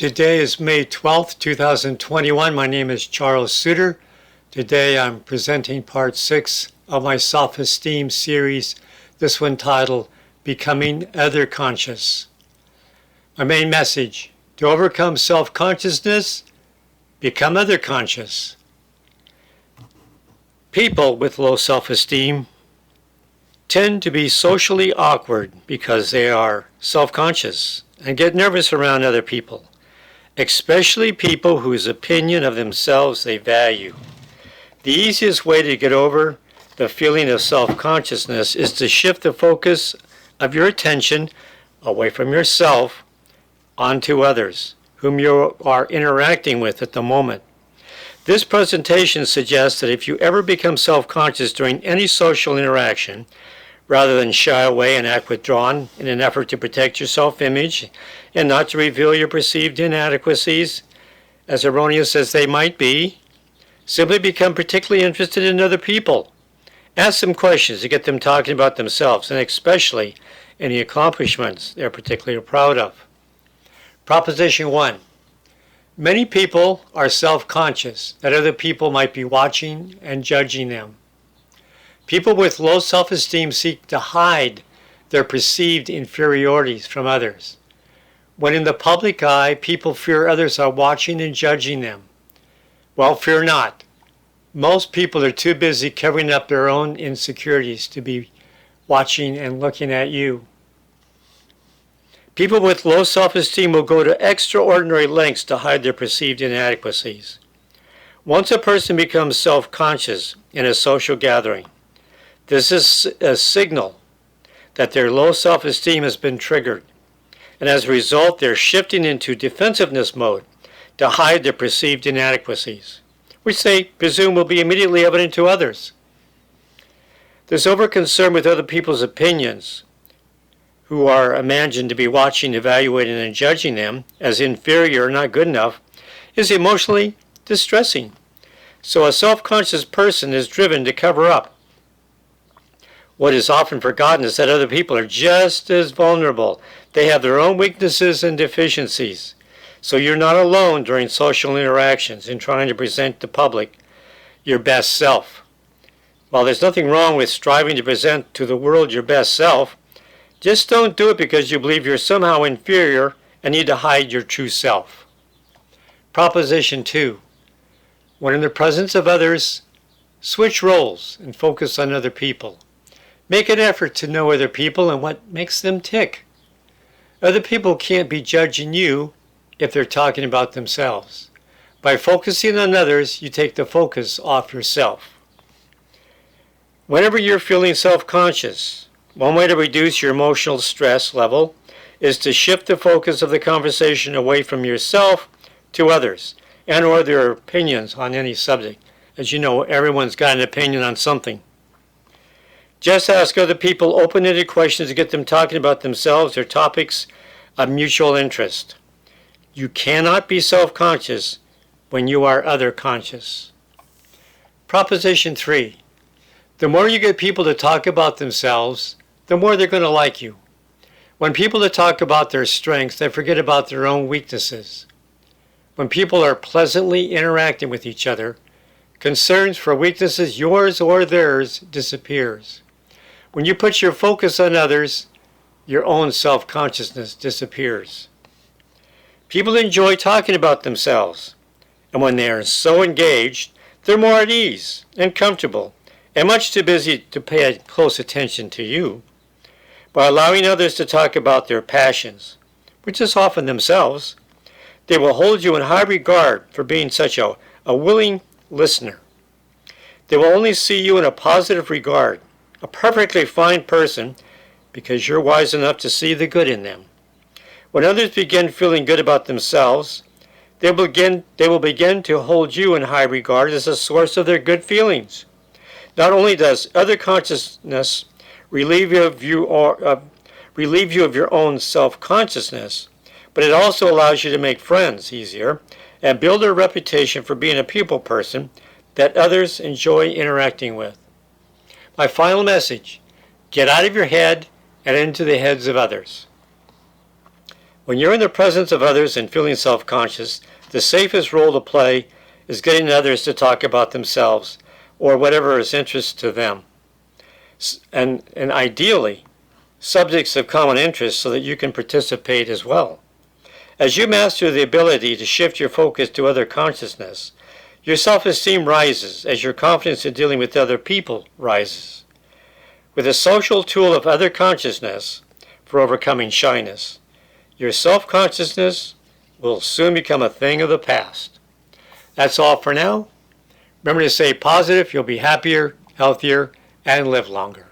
Today is May 12th, 2021. My name is Charles Suter. Today I'm presenting part 6 of my self-esteem series, this one titled Becoming Other Conscious. My main message: to overcome self-consciousness, become other conscious. People with low self-esteem tend to be socially awkward because they are self-conscious and get nervous around other people, especially people whose opinion of themselves they value. The easiest way to get over the feeling of self-consciousness is to shift the focus of your attention away from yourself onto others whom you are interacting with at the moment. This presentation suggests that if you ever become self-conscious during any social interaction, rather than shy away and act withdrawn in an effort to protect your self-image and not to reveal your perceived inadequacies, as erroneous as they might be, simply become particularly interested in other people. Ask them questions to get them talking about themselves, and especially any accomplishments they're particularly proud of. Proposition 1. Many people are self-conscious that other people might be watching and judging them. People with low self-esteem seek to hide their perceived inferiorities from others. When in the public eye, people fear others are watching and judging them. Well, fear not. Most people are too busy covering up their own insecurities to be watching and looking at you. People with low self-esteem will go to extraordinary lengths to hide their perceived inadequacies. Once a person becomes self-conscious in a social gathering, this is a signal that their low self-esteem has been triggered, and as a result, they're shifting into defensiveness mode to hide their perceived inadequacies, which they presume will be immediately evident to others. This over-concern with other people's opinions, who are imagined to be watching, evaluating, and judging them as inferior or not good enough, is emotionally distressing. So a self-conscious person is driven to cover up. What is often forgotten is that other people are just as vulnerable. They have their own weaknesses and deficiencies. So you're not alone during social interactions in trying to present the public your best self. While there's nothing wrong with striving to present to the world your best self, just don't do it because you believe you're somehow inferior and need to hide your true self. Proposition 2. When in the presence of others, switch roles and focus on other people. Make an effort to know other people and what makes them tick. Other people can't be judging you if they're talking about themselves. By focusing on others, you take the focus off yourself. Whenever you're feeling self-conscious, one way to reduce your emotional stress level is to shift the focus of the conversation away from yourself to others and or their opinions on any subject. As you know, everyone's got an opinion on something. Just ask other people open-ended questions to get them talking about themselves or topics of mutual interest. You cannot be self-conscious when you are other conscious. Proposition 3. The more you get people to talk about themselves, the more they're going to like you. When people talk about their strengths, they forget about their own weaknesses. When people are pleasantly interacting with each other, concerns for weaknesses, yours or theirs, disappears. When you put your focus on others, your own self-consciousness disappears. People enjoy talking about themselves, and when they are so engaged, they're more at ease and comfortable and much too busy to pay close attention to you. By allowing others to talk about their passions, which is often themselves, they will hold you in high regard for being such a willing listener. They will only see you in a positive regard, a perfectly fine person, because you're wise enough to see the good in them. When others begin feeling good about themselves, they will begin to hold you in high regard as a source of their good feelings. Not only does other consciousness relieve you of your own self-consciousness, but it also allows you to make friends easier and build a reputation for being a people person that others enjoy interacting with. My final message: get out of your head and into the heads of others. When you're in the presence of others and feeling self-conscious, the safest role to play is getting others to talk about themselves or whatever is interest to them. And ideally, subjects of common interest so that you can participate as well. As you master the ability to shift your focus to other consciousness, your self-esteem rises as your confidence in dealing with other people rises. With a social tool of other consciousness for overcoming shyness, your self-consciousness will soon become a thing of the past. That's all for now. Remember to stay positive, you'll be happier, healthier, and live longer.